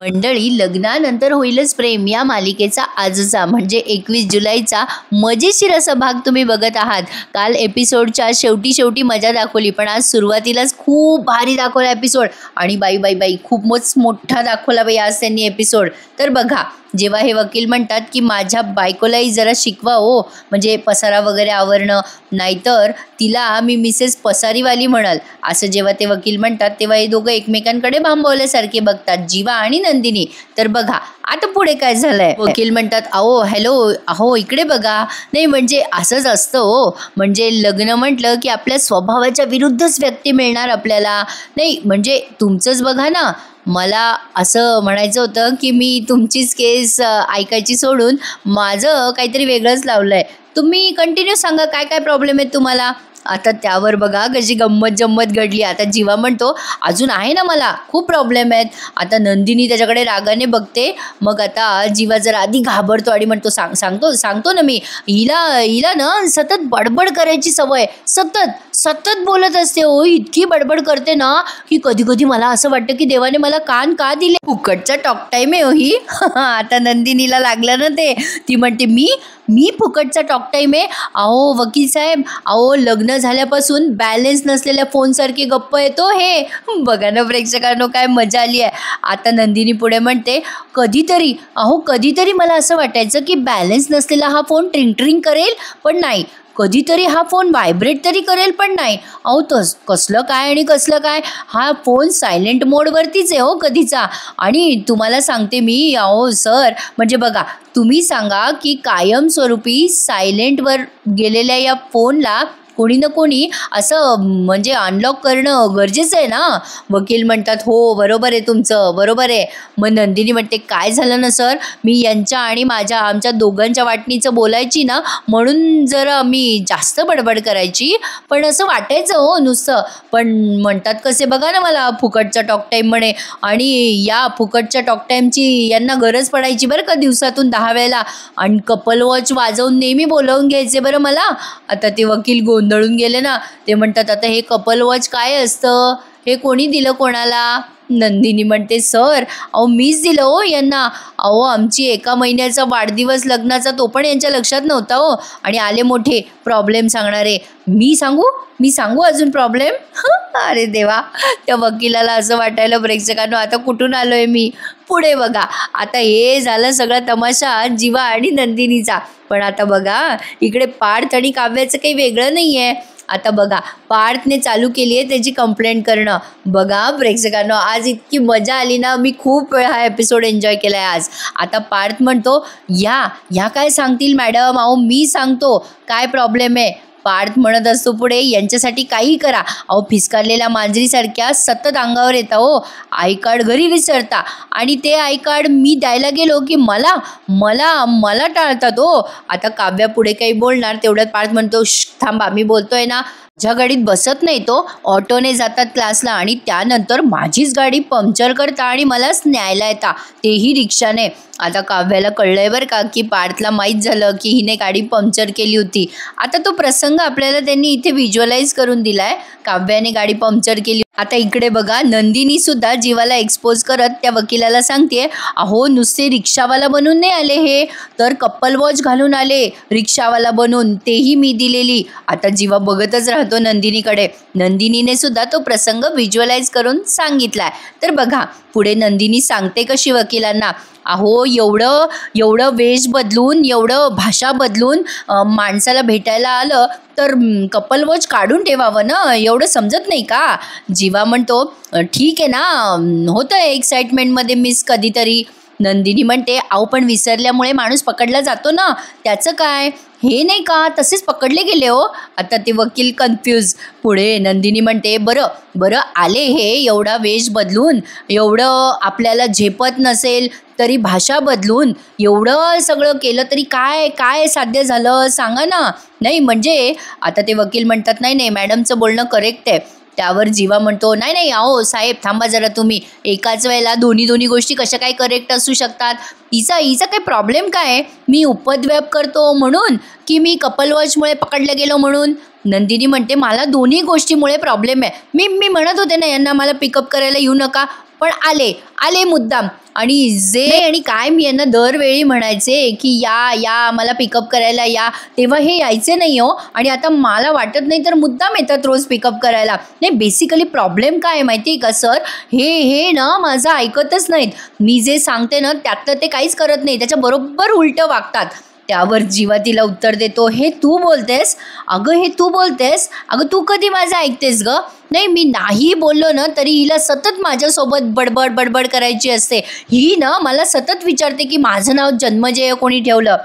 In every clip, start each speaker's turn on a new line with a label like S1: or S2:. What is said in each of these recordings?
S1: मंडळी, लग्नानंतर होईलच प्रेम या मालिकेचा आजचा म्हणजे 21 जुलैचा मजेशीर असा भाग तुम्ही बघत आहात. काल एपिसोडच्या शेवटी मजा दाखवली, पण आज सुरुवातीलाच खूप भारी दाखवला एपिसोड. आणि बाई खूपच मोठा दाखवला बाई आज त्यांनी एपिसोड. तर बघा, जेव्हा हे वकील म्हणतात की माझ्या बायकोलाही जरा शिकवा हो, म्हणजे पसारा वगैरे आवरणं, नाहीतर तिला मी मिसेस पसारीवाली म्हणाल, असं जेव्हा ते वकील म्हणतात तेव्हा हे दोघं एकमेकांकडे भांबवल्यासारखे बघतात, जीवा आणि नंदिनी. तर बघा आता पुढे काय झालंय. वकील म्हणतात, अहो हॅलो, अहो इकडे बघा. नाही म्हणजे असंच असतं हो, म्हणजे लग्न म्हटलं की आपल्या स्वभावाच्या विरुद्धच व्यक्ती मिळणार आपल्याला. नाही म्हणजे तुमचंच बघा ना, मला असं म्हणायचं होतं की मी तुमचीच केस ऐकायची सोडून माझं काहीतरी वेगळंच लावलं आहे. तुम्ही कंटिन्यू सांगा काय काय प्रॉब्लेम आहेत तुम्हाला. आता त्यावर बघा कशी गंमत घडली. आता जीवा म्हणतो, अजून आहे ना मला खूप प्रॉब्लेम आहेत. आता नंदिनी त्याच्याकडे रागाने बघते. मग आता जीवा जरा आधी घाबरतो आणि म्हणतो, सांगतो ना मी, हिला ना सतत बडबड करायची सवय, सतत बोलत असते हो. इतकी बडबड करते ना की कधी कधी मला असं वाटतं की देवाने मला कान का दिले. फुकटचा टॉक टाईम आहे हो ही. आता नंदिनीला लागलं ना ते. ती म्हणते, मी फुकटचा टॉक टाईम आहे. अहो वकील साहेब, अहो लग्न झाल्यापासून बॅलन्स नसलेल्या फोनसारखी गप्प येतो हे. बघा ना प्रेक्षकांनो, काय मजा आली आहे. आता नंदिनी पुढे म्हणते, कधीतरी मला असं वाटायचं की बॅलन्स नसलेला हा फोन ट्रिंग करेल, पण नाही. कधीतरी हा फोन व्हायब्रेट तरी करेल, पण नाही. अहो कसलं काय, हा फोन सायलेंट मोडवरतीच आहे हो कधीचा. आणि तुम्हाला सांगते मी, अहो सर, म्हणजे बघा, तुम्ही सांगा की कायमस्वरूपी सायलेंटवर गेलेल्या या फोनला कोणी ना कोणी असं म्हणजे अनलॉक करणं गरजेचं आहे ना. वकील म्हणतात, हो बरोबर आहे तुमचं, बरोबर आहे. मग नंदिनी म्हणते, काय झालं ना सर, मी यांच्या आणि आमच्या दोघांच्या वाटणीचं बोलायची ना, म्हणून जरा मी जास्त बडबड करायची, पण असं वाटायचं हो नुसतं. पण म्हणतात कसे बघा ना मला, फुकटचा टॉक टाईम म्हणे. आणि या फुकटच्या टॉक टाईमची यांना गरज पडायची बरं का, दिवसातून 10 वेळेला. आणि कपल वॉच वाजवून नेहमी बोलावून घ्यायचे बरं मला. आता ते वकील गोंधळून गेले ना. ते म्हणतात, आता हे कपल वॉच काय असतं, हे कोणी दिलं कोणाला. नंदिनी म्हणते, सर अहो मीच दिलं हो यांना. अहो आमची 1 महिन्याचा वाढदिवस लग्नाचा, तो पण यांच्या लक्षात नव्हता हो. आणि आले मोठे प्रॉब्लेम सांगणारे. मी सांगू अजून प्रॉब्लेम. अरे देवा, त्या वकिलाला असं वाटायला प्रेक्षकांनो, आता कुठून आलोय मी. पुढे बघा, आता हे झालं सगळा तमाशा जीवा आणि नंदिनीचा. पण आता बघा इकडे पार्थ आणि काव्याचं काही वेगळं नाही आहे. आता बघा, पार्थने चालू केली आहे त्याची कंप्लेंट करणं. बघा प्रेक्षकांनो, आज इतकी मजा आली ना, मी खूप वेळ हा एपिसोड एन्जॉय केला आहे आज. आता पार्थ म्हणतो, या काय सांगतील मॅडम, अहो मी सांगतो काय प्रॉब्लेम आहे. पार्थ म्हणत असतो पुढे, यांच्यासाठी काही करा. अहो फिसकारलेल्या मांजरीसारख्या सतत अंगावर येता हो. आय कार्ड घरी विसरता, आणि ते आय कार्ड मी द्यायला गेलो की मला टाळतात हो. आता काव्या पुढे काही बोलणार, तेवढ्यात पार्थ म्हणतो, थांबा मी बोलतोय ना. माझ्या गाडीत बसत नाही तो, ऑटोने जातात क्लासला, आणि त्यानंतर माझीच गाडी पंक्चर करता आणि मलाच न्यायला येता, तेही रिक्षाने. आता काव्याला कळलंय बरं का की पार्थला माहीत झालं की हिने गाडी पंक्चर केली होती. आता तो प्रसंग आपल्याला त्यांनी इथे व्हिज्युअलाइज करून दिलाय, काव्याने गाडी पंक्चर केली. आता इकडे बघा, नंदिनी सुद्धा जीवाला एक्सपोज करत त्या वकिलाला सांगते, अहो नुसते रिक्षावाला बनून नाही आले हे, तर कपल वॉच घालून आले रिक्षावाला बनून, तेही मी दिलेली. आता जीवा बघतच राहतो नंदिनीकडे. नंदिनीने सुद्धा तो प्रसंग व्हिज्युअलाइज करून सांगितलाय. तर बघा पुढे नंदिनी सांगते कशी वकिलांना, अहो एवढं वेश बदलून, एवढं भाषा बदलून माणसाला भेटायला आलं तर कपल वॉच काढून ठेवावं ना, एवढं समजत नाही का. जीवा म्हणतो, ठीक आहे ना, होतं एक्साइटमेंटमध्ये मिस कधीतरी. नंदिनी म्हणते, अहो पण विसरल्यामुळे माणूस पकडला जातो ना, त्याचं काय, हे नाही का तसेच पकडले गेले हो. आता ते वकील कन्फ्यूज. पुढे नंदिनी म्हणते, बरं आले हे एवढा वेश बदलून, एवढं आपल्याला झेपत नसेल तरी भाषा बदलून, एवढं सगळं केलं तरी काय साध्य झालं सांगा ना. नाही म्हणजे आता ते वकील म्हणतात, नाही मॅडमचं बोलणं करेक्ट आहे. त्यावर जीवा म्हणतो, नाही अहो साहेब थांबा जरा, तुम्ही एकाच वेळेला दोन्ही गोष्टी कशा काय करेक्ट असू शकतात. हिचा काही प्रॉब्लेम काय, मी उपद्व्याप करतो म्हणून की मी कपल वॉचमुळे पकडलं गेलो म्हणून. नंदिनी म्हणते, मला दोन्ही गोष्टीमुळे प्रॉब्लेम आहे. मी म्हणत होते ना यांना मला पिकअप करायला येऊ नका, पण आले आले मुद्दाम. आणि काय मी यांना दरवेळी म्हणायचे की या मला पिकअप करायला या, तेव्हा हे यायचे नाही हो. आणि आता मला वाटत नाही तर मुद्दाम येतात रोज पिकअप करायला. नाही, बेसिकली प्रॉब्लेम काय आहे माहिती आहे का सर, हे ना माझं ऐकतच नाहीत. मी जे सांगते ना त्यातलं ते काहीच करत नाही, त्याच्या बरोबर उलटं वागतात. त्यावर जीवा तिला उत्तर देतो, हे तू बोलतेस अगं, हे तू बोलतेस अगं, तू कधी माझं ऐकतेस ग. नाही, मी नाही बोललो ना तरी हिला सतत माझ्यासोबत बडबड बडबड करायची असते. ही ना मला सतत विचारते की माझं नाव जन्मजय कोणी ठेवलं.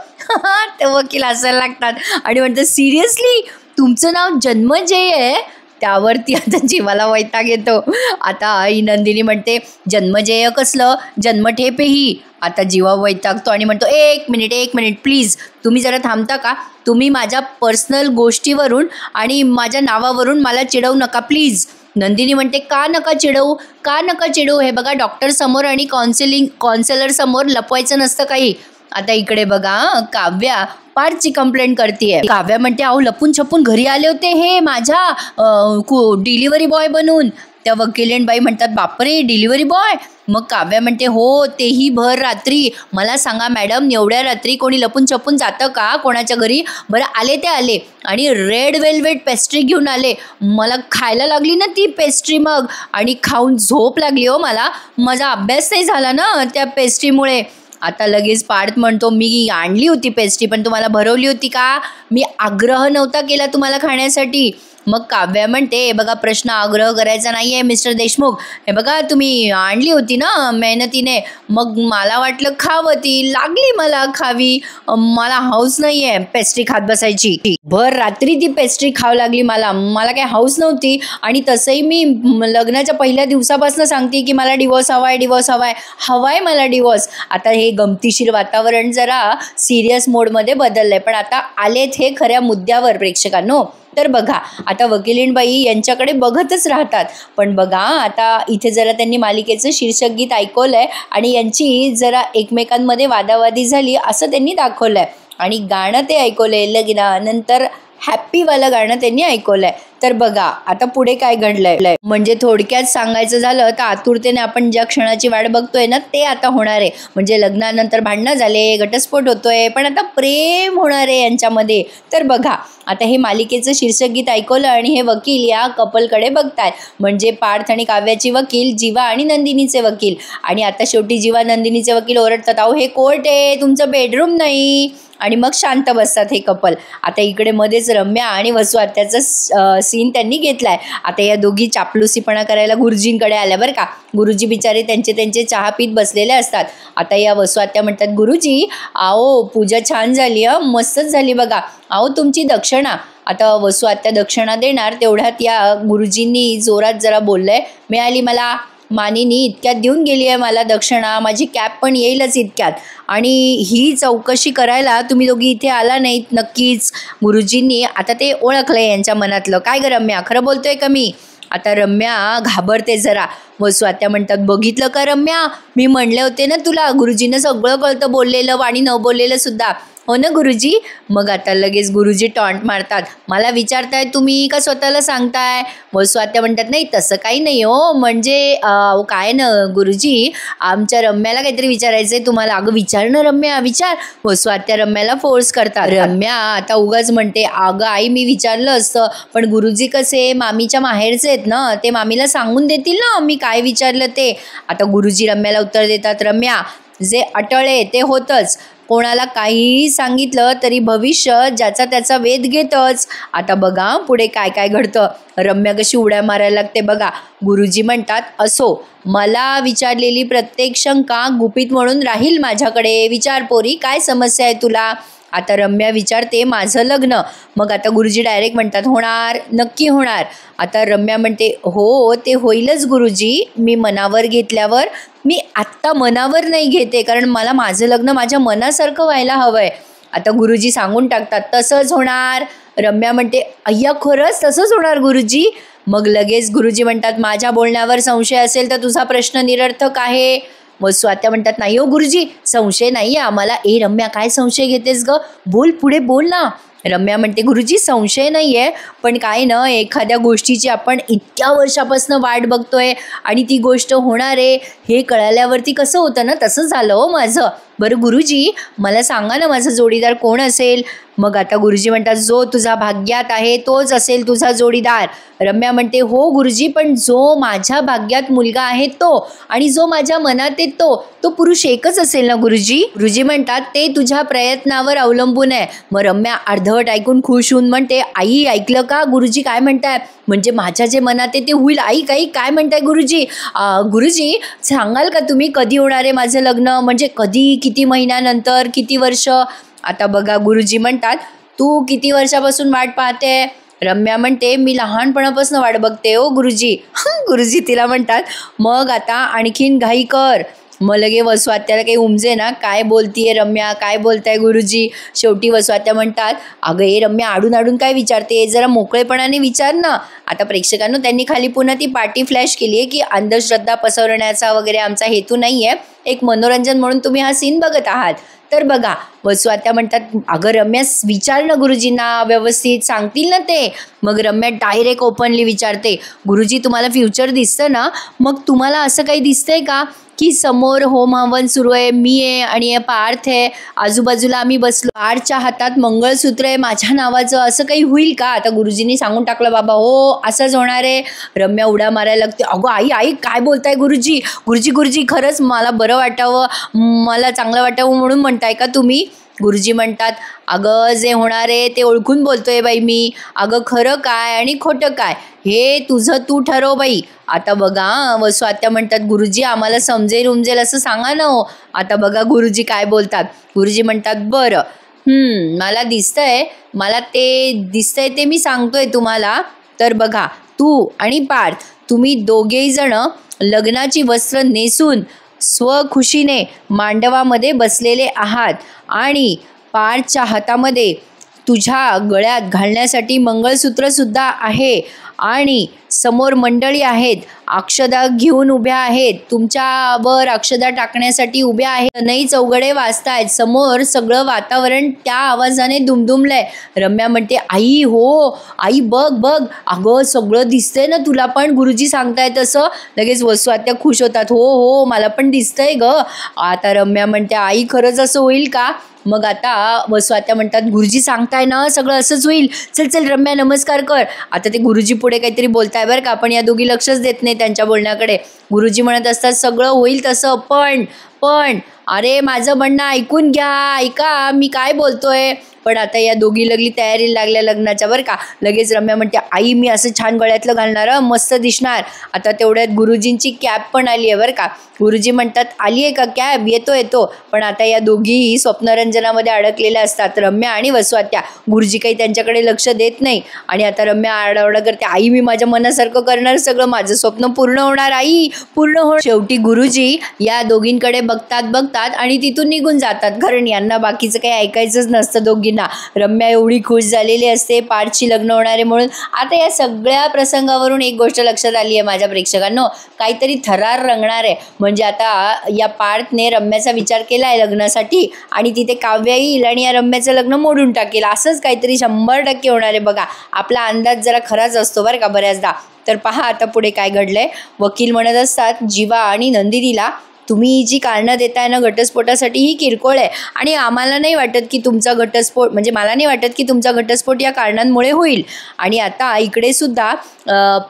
S1: ते वकील हसायला लागतात आणि म्हणतात, सिरियसली तुमचं नाव जन्मजय आहे. त्यावरती आता जीवाला वैताग येतो. आता आई नंदिनी म्हणते, जन्मजय कसलं, जन्मठेपेही. आता जीवा वैतागतो आणि म्हणतो, एक मिनिट प्लीज, तुम्ही जरा थांबता का. तुम्ही माझ्या पर्सनल गोष्टीवरून आणि माझ्या नावावरून मला चिडवू नका प्लीज. नंदिनी म्हणते, का नका चिडवू, हे बघा डॉक्टर समोर आणि काउन्सिलर समोर लपवायचं नसतं काही. आता इकडे बघा, काव्या पारची कंप्लेंट करते. काव्या म्हणते, अहो लपून छपून घरी आले होते हे माझ्या डिलिव्हरी बॉय बनून. त्या वकिलीणबाई म्हणतात, बापरे डिलिव्हरी बॉय. मग काव्या म्हणते, हो तेही भर रात्री. मला सांगा मॅडम, एवढ्या रात्री कोणी लपून छपून जातं का कोणाच्या घरी. बरं आले ते आले आणि रेड वेल्वेट पेस्ट्री घेऊन आले. मला खायला लागली ना ती पेस्ट्री मग, आणि खाऊन झोप लागली हो मला. माझा अभ्यास नाही झाला ना त्या पेस्ट्रीमुळे. आता लगेच पार्थ म्हणतो, मी आणली होती पेस्ट्री पण तुम्हाला भरवली होती का, मी आग्रह नव्हता केला तुम्हाला खाण्यासाठी. मग काव्या म्हणते, हे बघा प्रश्न आग्रह करायचा नाही आहे मिस्टर देशमुख. हे बघा तुम्ही आणली होती ना मेहनतीने, मग मला वाटलं खावं, ती लागली मला खावी. मला हौस नाही आहे पेस्ट्री खात बसायची. भर रात्री ती पेस्ट्री खावं लागली मला काही हौस नव्हती. आणि तसंही मी लग्नाच्या पहिल्या दिवसापासून सांगते की मला डिवोर्स हवाय मला डिवोर्स. आता हे गमतीशीर वातावरण जरा सिरियस मोडमध्ये बदललं आहे, पण आता आलेत हे खऱ्या मुद्द्यावर प्रेक्षकांनो. तर बघा, आता वकिलीणबाई यांच्याकडे बघतच राहतात. पण बघा, आता इथे जरा त्यांनी मालिकेचं शीर्षक गीत ऐकवलं आहे आणि यांची जरा एकमेकांमध्ये वादावादी झाली असं त्यांनी दाखवलं आहे. आणि गाणं ते ऐकवलं आहे, लग्नानंतर हॅप्पीवालं गाणं त्यांनी ऐकवलं आहे. तर बघा आता पुढे काय घडलंय. म्हणजे थोडक्यात सांगायचं झालं तर आतुरतेने आपण ज्या क्षणाची वाट बघतोय ना ते आता होणार आहे. म्हणजे लग्नानंतर भांडणं झाले, घटस्फोट होतोय, पण आता प्रेम होणार आहे यांच्यामध्ये. तर बघा, आता हे मालिकेचं शीर्षक गीत ऐकवलं आणि हे वकील या कपलकडे बघतायत. म्हणजे पार्थ आणि काव्याची वकील, जीवा आणि नंदिनीचे वकील. आणि आता शेवटी जीवा नंदिनीचे वकील ओरडतात, अहो हे कोर्ट आहे, तुमचं बेडरूम नाही. आणि मग शांत बसतात हे कपल. आता इकडे मध्येच रम्या आणि वसू आत्याचा सीन त्यांनी घेतलाय. आता या दोघी चापलुसीपणा करायला गुरुजींकडे आल्या बरं का. गुरुजी बिचारे त्यांचे चहा पीत बसलेले असतात. आता या वसू आत्या म्हणतात, गुरुजी आओ पूजा छान झाली, मस्तच झाली बघा, आओ तुमची दक्षिणा. आता वसू आत्या दक्षिणा देणार तेवढ्यात या गुरुजींनी जोरात जरा बोललंय, मिळाली मला, मानिनी इतक्यात देऊन गेली आहे मला दक्षिणा, माझी कॅब पण येईलच इतक्यात. आणि ही चौकशी करायला तुम्ही दोघी इथे आला नाहीत नक्कीच. गुरुजींनी आता ते ओळखलं यांच्या मनातलं. काय ग रम्या, खरं बोलतोय का मी. आता रम्या घाबरते जरा. वसू आत्या म्हणतात, बघितलं का रम्या, मी म्हणले होते ना तुला, गुरुजींना सगळं कळतं, बोललेलं आणि न बोललेलं सुद्धा. हो ना गुरुजी. मग आता लगेच गुरुजी टॉन्ट मारतात, मला विचारताय तुम्ही का स्वतःला सांगताय. वसू आत्या म्हणतात, नाही तसं काही नाही हो, म्हणजे काय ना गुरुजी, आमच्या रम्याला काहीतरी विचारायचंय तुम्हाला. अगं विचार ना रम्या, विचार. वसू आत्या रम्याला फोर्स करतात. रम्या आता उगाच म्हणते, अगं आई मी विचारलं असतं, पण गुरुजी कसे मामीच्या माहेरचे आहेत ना, ते मामीला सांगून देतील ना मी काय विचारलं ते. आता गुरुजी रम्याला उत्तर देतात, रम्या जे अटळे ते होतंच, कोणाला काहीही सांगितलं तरी भविष्य ज्याचा त्याचा वेध घेतच. आता बघा पुढे काय काय घडतं. रम्या कशी उड्या मारायला लागते बघा. गुरुजी म्हणतात, असो, मला विचारलेली प्रत्येक शंका गुपित म्हणून राहील माझ्याकडे. विचार पोरी, काय समस्या आहे तुला. आता रम्या विचारते, माझं लग्न. मग आता गुरुजी डायरेक्ट म्हणतात, होणार, नक्की होणार. आता रम्या म्हणते, हो ते होईलच गुरुजी, मी मनावर घेतल्यावर. मी आत्ता मनावर नाही घेते, कारण मला माझं लग्न माझ्या मनासारखं व्हायला हवं आहे. आता गुरुजी सांगून टाकतात, तसंच होणार. रम्या म्हणते, अय्या खरंच तसंच होणार गुरुजी. मग लगेच गुरुजी म्हणतात, माझ्या बोलण्यावर संशय असेल तर तुझा प्रश्न निरर्थक आहे. वसू आत्या म्हणतात, नाही हो गुरुजी, संशय नाही आहे आम्हाला. ए रम्या काय संशय घेतेस ग, बोल पुढे बोल ना. रम्या म्हणते गुरुजी संशय नाही आहे, पण काय ना एखाद्या गोष्टीची आपण इतक्या वर्षापासून वाट बघतोय आणि ती गोष्ट होणार आहे हे कळाल्यावरती कसं होतं ना, तसं झालं हो माझं. बरं गुरुजी मला सांगा ना माझा जोडीदार कोण असेल. मग आता गुरुजी म्हणतात जो तुझा भाग्यात आहे तोच असेल तुझा जोडीदार. रम्या म्हणते हो गुरुजी, पण जो माझ्या भाग्यात मुलगा आहे तो आणि जो माझ्या मनात येतो तो पुरुष एकच असेल ना गुरुजी. गुरुजी म्हणतात ते तुझ्या प्रयत्नावर अवलंबून आहे. मग रम्या अर्धवट ऐकून खुश होऊन म्हणते आई ऐकलं का गुरुजी काय म्हणताय, म्हणजे माझ्या जे मनात आहे ते होईल. आई काही काय म्हणताय गुरुजी. गुरुजी सांगाल का तुम्ही कधी होणार आहे माझं लग्न, म्हणजे कधी, किती महिन्यानंतर, किती वर्ष. आता बघा गुरुजी म्हणतात तू किती वर्षापासून वाट पाहते. रम्या म्हणते मी लहानपणापासून वाट बघते हो गुरुजी. गुरुजी तिला म्हणतात मग आता आणखीन घाई कर. मग लगे वसवात्याला काही उमजे ना काय बोलतीये रम्या, काय बोलताय गुरुजी. शेवटी वसवात्या म्हणतात अगं हे रम्या आडून आडून काय विचारते, जरा मोकळेपणाने विचार ना. आता प्रेक्षकांनो त्यांनी खाली पुन्हा ती पार्टी फ्लॅश केली आहे की अंधश्रद्धा पसरवण्याचा वगैरे आमचा हेतू नाही आहे, एक मनोरंजन म्हणून तुम्ही हा सीन बघत आहात. तर बघा वसवात्या म्हणतात अगं रम्या विचार ना गुरुजींना, व्यवस्थित सांगतील ना ते. मग रम्या डायरेक्ट ओपनली विचारते गुरुजी तुम्हाला फ्युचर दिसतं ना, मग तुम्हाला असं काही दिसतंय का की समोर होम हवन सुरू आहे, मी आहे आणि हे पार्थ आहे, आजूबाजूला आम्ही बसलो, पार्थच्या हातात मंगळसूत्र आहे माझ्या नावाचं, असं काही होईल का. आता गुरुजींनी सांगून टाकलं बाबा हो असंच होणार आहे. रम्या उड्या मारायला लागते अगो आई आई काय बोलताय गुरुजी, गुरुजी गुरुजी खरंच मला बरं वाटावं, मला चांगलं वाटावं म्हणून म्हणताय का तुम्ही. गुरुजी म्हणतात अगं जे होणार आहे ते ओळखून बोलतोय बाई मी, अगं खरं काय आणि खोटं काय हे तुझं तू ठरव बाई. आता बघा वसवात्या म्हणतात गुरुजी आम्हाला समजेल उमजेल असं सांगा ना हो. आता बघा गुरुजी काय बोलतात. गुरुजी म्हणतात बरं मला दिसतंय, मला ते दिसतंय ते मी सांगतोय तुम्हाला. तर बघा तू आणि पार्थ तुम्ही दोघेही जण लग्नाची वस्त्र नेसून स्वखुशीने मांडवामध्ये बसलेले आहात आणि पार्थच्या हातामध्ये तुझ्या गळ्यात घालण्यासाठी मंगळसूत्रसुद्धा आहे आणि समोर मंडळी आहेत, अक्षदा घेऊन उभ्या आहेत, तुमच्यावर अक्षदा टाकण्यासाठी उभ्या आहेत, नाही चौघडे वाजतायत, समोर सगळं वातावरण त्या आवाजाने दुमदुमलंय. रम्या म्हणते आई हो आई बघ बघ अगं सगळं दिसतंय ना तुला पण, गुरुजी सांगताय तसं. लगेच वसवात्या खुश होतात हो हो मला पण दिसतंय ग. आता रम्या म्हणते आई खरंच असं होईल का. मग आता वसवात्या म्हणतात गुरुजी सांगताय ना सगळं असंच होईल, चल चल रम्या नमस्कार कर. आता ते गुरुजी पुढे काहीतरी बोलताय बरं का, पण या दोघी लक्षच देत नाही त्यांच्या बोलण्याकडे. गुरुजी म्हणत असतात सगळं होईल तसं, पण अरे माझं म्हणणं ऐकून घ्या, ऐका मी काय बोलतोय. पण आता या दोघी लगली तयारीला लागल्या लग्नाच्या बरं का. लगेच रम्या म्हणते आई मी असं छान गळ्यातलं घालणार मस्त दिसणार. आता तेवढ्यात गुरुजींची कॅब पण आली आहे बरं का. गुरुजी म्हणतात आली आहे का कॅब, येतो. पण आता या दोघीही स्वप्नरंजनामध्ये अडकलेल्या असतात रम्या आणि वसवात्या. गुरुजी काही त्यांच्याकडे लक्ष देत नाही आणि आता रम्या आरडाओरडा करते आई मी माझ्या मनासारखं करणार, सगळं माझं स्वप्न पूर्ण होणार आई पूर्ण हो. शेवटी गुरुजी या दोघींकडे बघतात आणि तिथून निघून जातात, कारण यांना बाकीचं काही ऐकायचंच नसतं दोघींना. रम्या एवढी खुश झालेली असते पार्थची लग्न होणार आहे म्हणून. आता या सगळ्या प्रसंगावरून एक गोष्ट लक्षात आली आहे माझ्या प्रेक्षकांनो, काहीतरी थरार रंगणार आहे. म्हणजे आता या पार्थने रम्याचा विचार केला आहे लग्नासाठी आणि तिथे काव्या येईल आणि या रम्याचं लग्न मोडून टाकेल, असंच काहीतरी 100% होणार आहे. बघा आपला अंदाज जरा खराच असतो बरं का बऱ्याचदा. तर पहा आता पुढे काय घडलंय. वकील म्हणत असतात जीवा आणि नंदिनीला तुम्ही जी कारणं देताय ना घटस्फोटासाठी ही किरकोळ आहे आणि आम्हाला नाही वाटत की तुमचा घटस्फोट, म्हणजे मला नाही वाटत की तुमचा घटस्फोट या कारणांमुळे होईल. आणि आता इकडे सुद्धा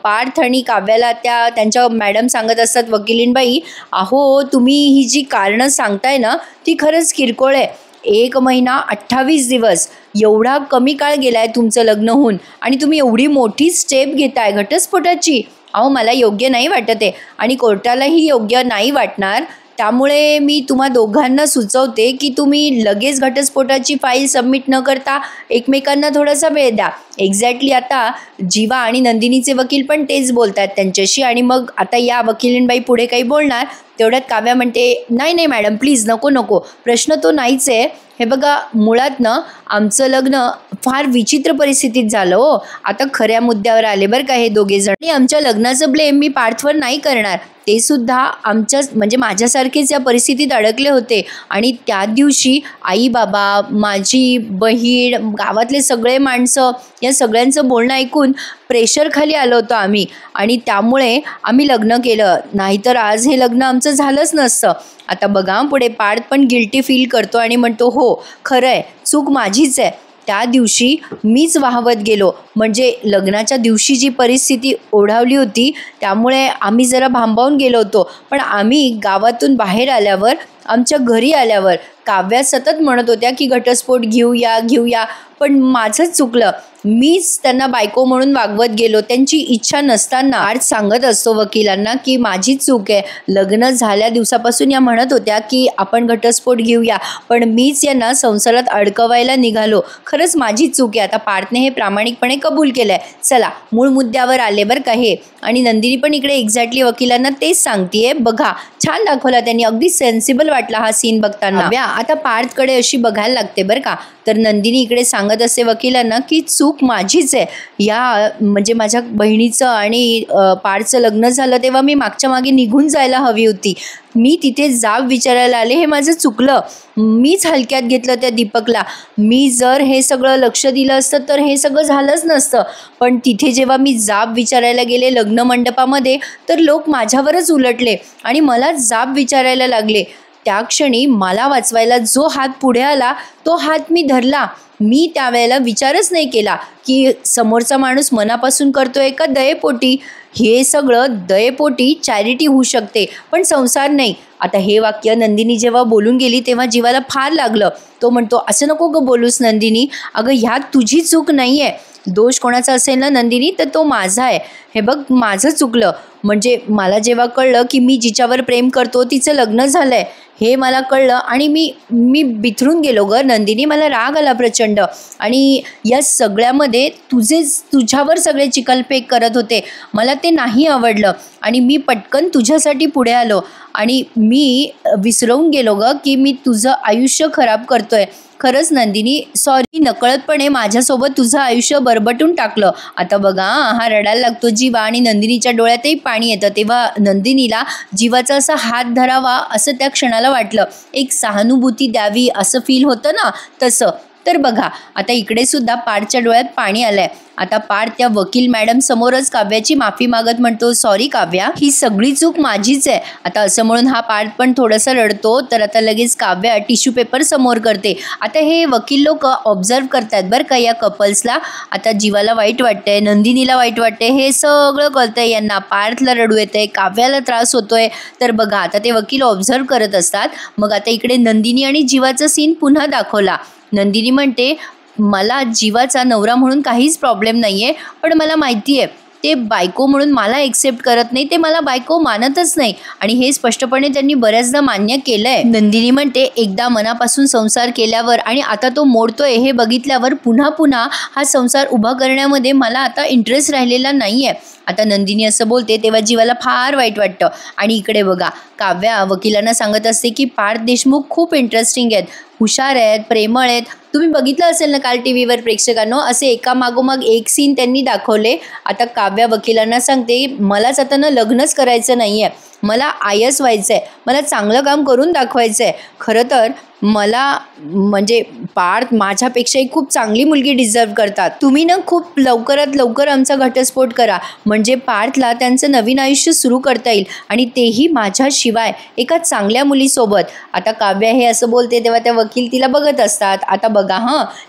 S1: पार्थ आणि काव्याला त्यांच्या मॅडम सांगत असतात वकिलींबाई अहो तुम्ही ही जी कारणं सांगताय ना ती खरंच किरकोळ आहे. 1 महिना 28 दिवस एवढा कमी काळ गेलाय तुमचं लग्न होऊन आणि तुम्ही एवढी मोठी स्टेप घेताय घटस्फोटाची. अहो मला योग्य नाही वाटत आहे आणि कोर्टालाही योग्य नाही वाटणार. त्यामुळे मी तुम्हा दोघांना सुचवते की तुम्ही लगेच घटस्फोटाची फाईल सबमिट न करता एकमेकांना थोडासा वेळ द्या. एक्झॅक्टली आता जीवा आणि नंदिनीचे वकील पण तेच बोलतात त्यांच्याशी आणि मग आता या वकिलींबाई पुढे काही बोलणार तेवढ्यात काव्या म्हणते, नाही नाही मॅडम प्लीज नको नको, प्रश्न तो नाहीच आहे. हे बघा मुळात ना आमचं लग्न फार विचित्र परिस्थितीत झालं हो. आता खऱ्या मुद्द्यावर आले बरं का हे दोघे जण. आणि आमच्या लग्नाचं ब्लेम मी पार्थवर नाही करणार, ते सुद्धा आमच्या म्हणजे माझ्यासारखेच या परिस्थितीत अडकले होते. आणि त्या दिवशी आई बाबा, माझी बहीण, गावातले सगळे माणसं या सगळ्यांचं बोलणं ऐकून प्रेशरखाली आलो होतो आम्ही, आणि त्यामुळे आम्ही लग्न केलं, नाहीतर आज हे लग्न आमचं झालंच नसतं. आता बघा पुढे पार्थ पण गिल्टी फील करतो आणि म्हणतो, हो खरं आहे, चूक माझीच आहे, त्या दिवशी मीच वाहवत गेलो. म्हणजे लग्नाच्या दिवशी जी परिस्थिती ओढावली होती त्यामुळे आम्ही जरा भांबावून गेलो होतो. पण आम्ही गावातून बाहेर आल्यावर, आमच्या घरी आल्यावर काव्या सतत म्हणत होत्या की घटस्फोट घेऊया घेऊया, पण माझंच चुकलं, मीच त्यांना बायको म्हणून वागवत गेलो त्यांची इच्छा नसताना. आज सांगत असतो वकिलांना की माझीच चूक आहे. लग्न झाल्या दिवसापासून या म्हणत होत्या की आपण घटस्फोट घेऊया, पण मीच यांना संसारात अडकवायला निघालो, खरंच माझीच चूक आहे. आता पार्थने हे प्रामाणिकपणे कबूल केलंय. चला मूळ मुद्द्यावर आले बरं का हे. आणि नंदिनी पण इकडे एक्झॅक्टली वकिलांना तेच सांगतेय. बघा छान दाखवला त्यांनी, अगदी सेन्सिबल वाटला हा सीन बघताना. आता पार्थकडे अशी बघायला लागते बरं का. तर नंदिनी इकडे सांगत असते वकिलांना की चूक माझीच आहे. या म्हणजे माझ्या बहिणीचं आणि पार्थचं लग्न झालं तेव्हा मी मागच्या मागे निघून जायला हवी होती. मी तिथे जाब विचारायला आले, हे माझं चुकलं, मीच हलक्यात घेतलं त्या दीपकला. मी जर हे सगळं लक्ष दिलं असतं तर हे सगळं झालंच नसतं. पण तिथे जेव्हा मी जाब विचारायला गेले लग्न मंडपामध्ये तर लोक माझ्यावरच उलटले आणि मला जाब विचारायला लागले. त्या क्षणी मला वाचवायला जो हात पुढे आला तो हात मी धरला. मी त्यावेळेला विचारच नाही केला की समोरचा माणूस मनापासून करतोय का दयेपोटी. हे सगळं दयेपोटी चॅरिटी होऊ शकते पण संसार नाही. आता हे वाक्य नंदिनी जेव्हा बोलून गेली तेव्हा जीवाला फार लागलं. तो म्हणतो, असं नको ग बोलूस नंदिनी, अगं ह्यात तुझी चूक नाही आहे. दोष कोणाचा असेल ना नंदिनी तर तो माझा आहे. हे बघ माझं चुकलं. म्हणजे मला जेव्हा कळलं की मी जिच्यावर प्रेम करतो तिचं लग्न झालं आहे हे मला कळलं आणि मी बिथरून गेलो ग नंदिनी. मला राग आला प्रचंड. आणि या सगळ्यामध्ये तुझ्यावर सगळे चिखलफेक करत होते, मला ते नाही आवडलं आणि मी पटकन तुझ्यासाठी पुढे आलो आणि मी विसरवून गेलो ग की मी तुझं आयुष्य खराब करतोय. खरंच नंदिनी सॉरी, नकळतपणे माझ्यासोबत तुझं आयुष्य बरबटून टाकलं. आता बघा हा रडायला लागतो जीवा आणि नंदिनीच्या डोळ्यातही पाणी येतं. तेव्हा नंदिनीला जीवाचा असा हात धरावा असं त्या क्षणाला वाटलं, एक सहानुभूती द्यावी असं फील होतं ना तसं. तर बघा आता इकडे सुद्धा पार्थच्या डोळ्यात पाणी आलंय. आता पार्थ त्या वकील मॅडम समोरच काव्याची माफी मागत म्हणतो, सॉरी काव्या, ही सगळी चूक माझीच आहे. आता असं म्हणून हा पार्थ पण थोडासा रडतो. तर आता लगेच काव्या टिश्यू पेपर समोर करते. आता हे वकील लोक ऑब्झर्व करतात बरं का या कपल्सला. आता जीवाला वाईट वाटतंय, नंदिनीला वाईट वाटतंय, हे सगळं कळतंय यांना. पार्थला रडू येतंय, काव्याला त्रास होतोय. तर बघा आता ते वकील ऑब्झर्व करत असतात. मग आता इकडे नंदिनी आणि जीवाचा सीन पुन्हा दाखवला. नंदिनी म्हणते, मला जीवाचा नवरा म्हणून काहीच प्रॉब्लेम नाही आहे, पण मला माहिती आहे ते बायको म्हणून मला एक्सेप्ट करत नाही, ते मला बायको मानतच नाही आणि हे स्पष्टपणे त्यांनी बऱ्याचदा मान्य केलं आहे. नंदिनी म्हणते, एकदा मनापासून संसार केल्यावर आणि आता तो मोडतोय हे बघितल्यावर पुन्हा पुन्हा हा संसार उभा करण्यामध्ये मला आता इंटरेस्ट राहिलेला नाही आहे. आता नंदिनी असं बोलते तेव्हा जीवाला फार वाईट वाटतं. आणि इकडे बघा काव्या वकिलांना सांगत असते की पार्थ देशमुख खूप इंटरेस्टिंग आहेत, हुशार आहेत, प्रेमळ आहेत. तुम्ही बघितलं असेल ना काल टीव्हीवर प्रेक्षकांनो, असे एकामागोमाग एक सीन त्यांनी दाखवले. आता काव्या वकिलांना सांगते, मलाच आता ना लग्नच करायचं नाही आहे, मला आयस व्हायचं आहे, मला चांगलं काम करून दाखवायचं आहे. खरं तर मला म्हणजे पार्थ माझ्यापेक्षाही खूप चांगली मुलगी डिझर्व करतात. तुम्ही ना खूप लवकरात लवकर आमचा घटस्फोट करा, म्हणजे पार्थला त्यांचं नवीन आयुष्य सुरू करता येईल आणि तेही माझ्याशिवाय एका चांगल्या मुलीसोबत. आता काव्या हे असं बोलते तेव्हा त्या वकील तिला बघत असतात. आता बघा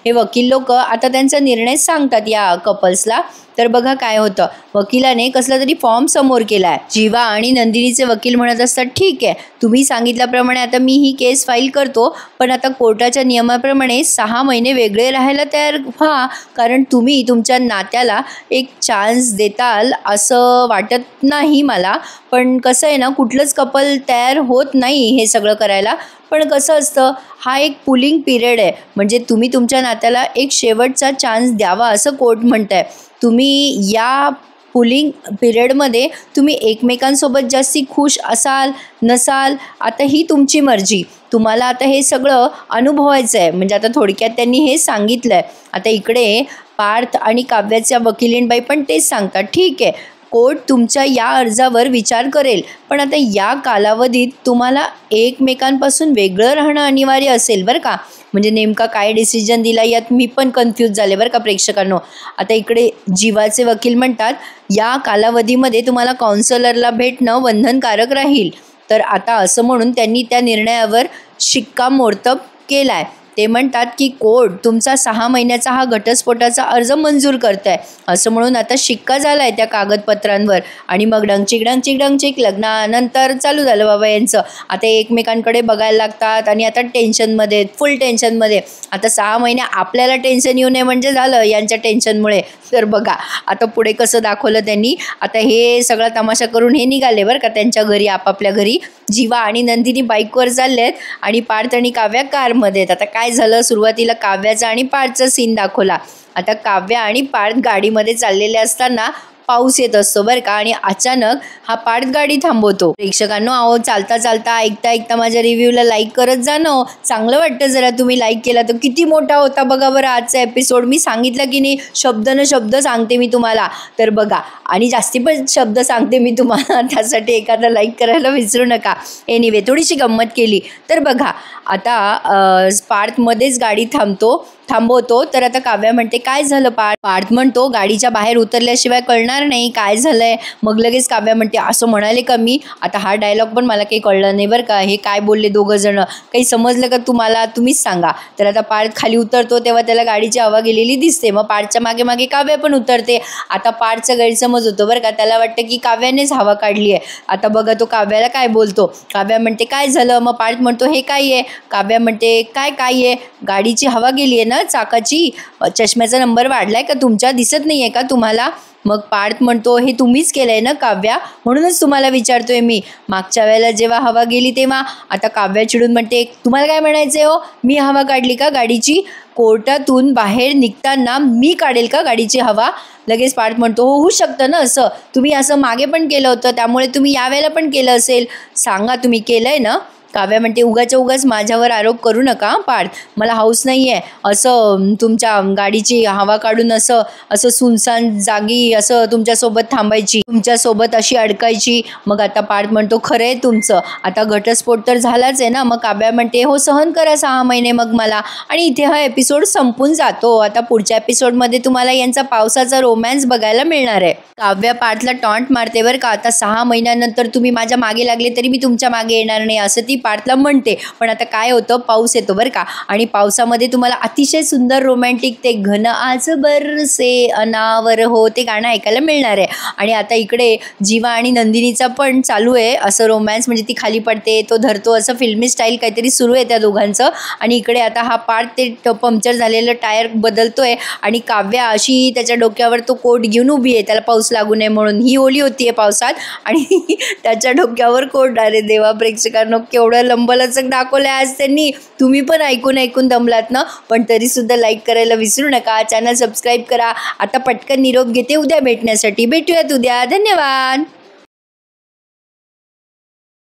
S1: हे वकील लोक आता त्यांचा निर्णय सांगतात या कपल्सला. तर बघा काय होतं, वकिलाने कसला तरी फॉर्म समोर केला आहे. जीवा आणि नंदिनीचे वकील म्हणत असतात, ठीक आहे तुम्ही सांगितल्याप्रमाणे आता मी ही केस फाईल करतो, पण आता कोर्टाच्या नियमाप्रमाणे 6 महिने वेगळे राहायला तयार व्हा, कारण तुम्ही तुमच्या नात्याला एक चान्स देताल असं वाटत नाही मला. पण कसं आहे ना, कुठलंच कपल तयार होत नाही हे सगळं करायला. पण कसं असतं, हा एक पुलिंग पिरियड आहे, म्हणजे तुम्ही तुमच्या नात्याला एक शेवटचा चान्स द्यावा असं कोर्ट म्हणत आहे. तुम्ही या पुलिंग पिरियडमध्ये तुम्ही एकमेकांसोबत जास्ती खुश असाल नसाल आता ही तुमची मर्जी. तुम्हाला आता हे सगळं अनुभवायचं आहे. म्हणजे आता थोडक्यात त्यांनी हे सांगितलं आहे. आता इकडे पार्थ आणि काव्याच्या वकिलीणबाई पण तेच सांगतात, ठीक आहे कोर्ट तुमच्या या अर्जावर विचार करेल, पण आता या कालावधीत तुम्हाला एकमेकांपासून वेगळं राहणं अनिवार्य असेल बरं का. म्हणजे नेमका काय डिसिजन दिला यात मी पण कन्फ्यूज झाले बरं का प्रेक्षकांनो. आता इकडे जीवाचे वकील म्हणतात या कालावधीमध्ये तुम्हाला काउन्सलरला भेटणं बंधनकारक राहील. तर आता असं म्हणून त्यांनी त्या निर्णयावर शिक्कामोर्तब केला आहे. ते म्हणतात की कोर्ट तुमचा 6 महिन्याचा हा घटस्फोटाचा अर्ज मंजूर करत आहे असं म्हणून आता शिक्का झाला आहे त्या कागदपत्रांवर. आणि मग डंगचिक लग्नानंतर चालू झालं बाबा यांचं. आता एकमेकांकडे बघायला लागतात आणि आता टेन्शनमध्ये फुल टेन्शनमध्ये. आता 6 महिने आपल्याला टेन्शन येऊ नये म्हणजे झालं यांच्या टेन्शनमुळे. तर बघा आता पुढे कसं दाखवलं त्यांनी. आता हे सगळा तमाशा करून हे निघाले बरं का त्यांच्या घरी आपापल्या घरी. जीवा आणि नंदिनी बाईकवर चालले आहेत आणि पार्थ आणि काव्या कारमध्ये आहेत. आता काय झालं सुरुवातीला काव्याचा आणि पार्थचा सीन दाखवला. आता काव्या आणि पार्थ गाडीमध्ये चाललेले असताना पाऊस येत असतो बरं का आणि अचानक हा पार्थ गाडी थांबवतो. प्रेक्षकांनो अहो चालता चालता ऐकता माझ्या रिव्ह्यूला लाईक करत जा ना. चांगलं वाटतं जरा तुम्ही लाईक केला तर. किती मोठा होता बघा बरं आजचा एपिसोड. मी सांगितलं की नाही शब्द न शब्द सांगते मी तुम्हाला. तर बघा आणि जास्ती पण शब्द सांगते मी तुम्हाला त्यासाठी एखादा लाईक करायला विसरू नका. एनिवे थोडीशी गंमत केली. तर बघा आता पार्थमध्येच गाडी थांबवतो. तर आता काव्या म्हणते काय झालं पार्थ म्हणतो गाडीच्या बाहेर उतरल्याशिवाय कळणार नाही काय झालंय. मग लगेच काव्या म्हणते असं म्हणाले का मी. आता हा डायलॉग पण मला काही कळलं नाही बरं का. हे काय बोलले दोघं जण काही समजलं का तुम्हाला तुम्हीच सांगा. तर आता पार्थ खाली उतरतो तेव्हा त्याला गाडीची हवा गेलेली दिसते. मग पार्थच्या मागे मागे काव्या पण उतरते. आता पार्थचा गैरसमज होतो बरं का. त्याला वाटतं की काव्यानेच हवा काढली आहे. आता बघा तो काव्याला काय बोलतो. काव्या म्हणते काय झालं. मग पार्थ म्हणतो हे काय आहे. काव्या म्हणते काय आहे गाडीची हवा गेली आहे ना चाकाची. चष्म्याचा नंबर वाढलाय का तुमच्या दिसत नाहीये का तुम्हाला. मग पार्थ म्हणतो हे तुम्हीच केलंय ना काव्या म्हणूनच तुम्हाला विचारतोय मी. मागच्या वेळेला जेव्हा हवा गेली तेव्हा. आता काव्या चिडून म्हणते तुम्हाला काय म्हणायचंय हो मी हवा काढली का गाडीची. कोर्टातून बाहेर निघताना मी काढेल का गाडीची हवा. लगेच पार्थ म्हणतो हो होऊ शकतं ना असं. तुम्ही असं मागे पण केलं होतं त्यामुळे तुम्ही यावेळेला पण केलं असेल. सांगा तुम्ही केलंय ना. काव्या म्हणते उगाच माझ्यावर आरोप करू नका पार्थ. मला हौस नाही आहे असं तुमच्या गाडीची हवा काढून असं सुनसान जागी असं तुमच्यासोबत थांबायची तुमच्यासोबत अशी अडकायची. मग आता पार्थ म्हणतो खरं आहे तुमचं. आता घटस्फोट तर झालाच आहे ना. मग काव्या म्हणते हो सहन करा 6 महिने मग मला. आणि इथे हा एपिसोड संपून जातो. आता पुढच्या एपिसोडमध्ये तुम्हाला यांचा पावसाचा रोमॅन्स बघायला मिळणार आहे. काव्या पार्थला टॉन्ट मारते बरं का. आता 6 महिन्यानंतर तुम्ही माझ्या मागे लागले तरी मी तुमच्या मागे येणार नाही असं ती पार्थला म्हणते. पण आता काय होतं पाऊस येतो बरं का. आणि पावसामध्ये तुम्हाला अतिशय सुंदर रोमॅन्टिक ते घन आज बरसे अनावर हो ते गाणं ऐकायला मिळणार आहे. आणि आता इकडे जीवा आणि नंदिनीचा पण चालू आहे असं रोमॅन्स. म्हणजे ती खाली पडते तो धरतो असं फिल्मी स्टाईल काहीतरी सुरू आहे त्या दोघांचं. आणि इकडे आता हा पार्थ ते पंक्चर झालेलं टायर बदलतोय आणि काव्या अशी त्याच्या डोक्यावर तो कोट घेऊन उभी आहे त्याला पाऊस लागू नये म्हणून. ही ओली होतीये पावसात आणि त्याच्या डोक्यावर कोट. अरे देवा प्रेक्षकांनो केवढं लंबलचक दाखवलंय आज त्यांनी. तुम्ही पण ऐकून दमलात ना. पण तरीसुद्धा लाईक करायला विसरू नका. चॅनल सबस्क्राईब करा. आता पटकन निरोप घेते उद्या भेटण्यासाठी. भेटूयात उद्या. धन्यवाद.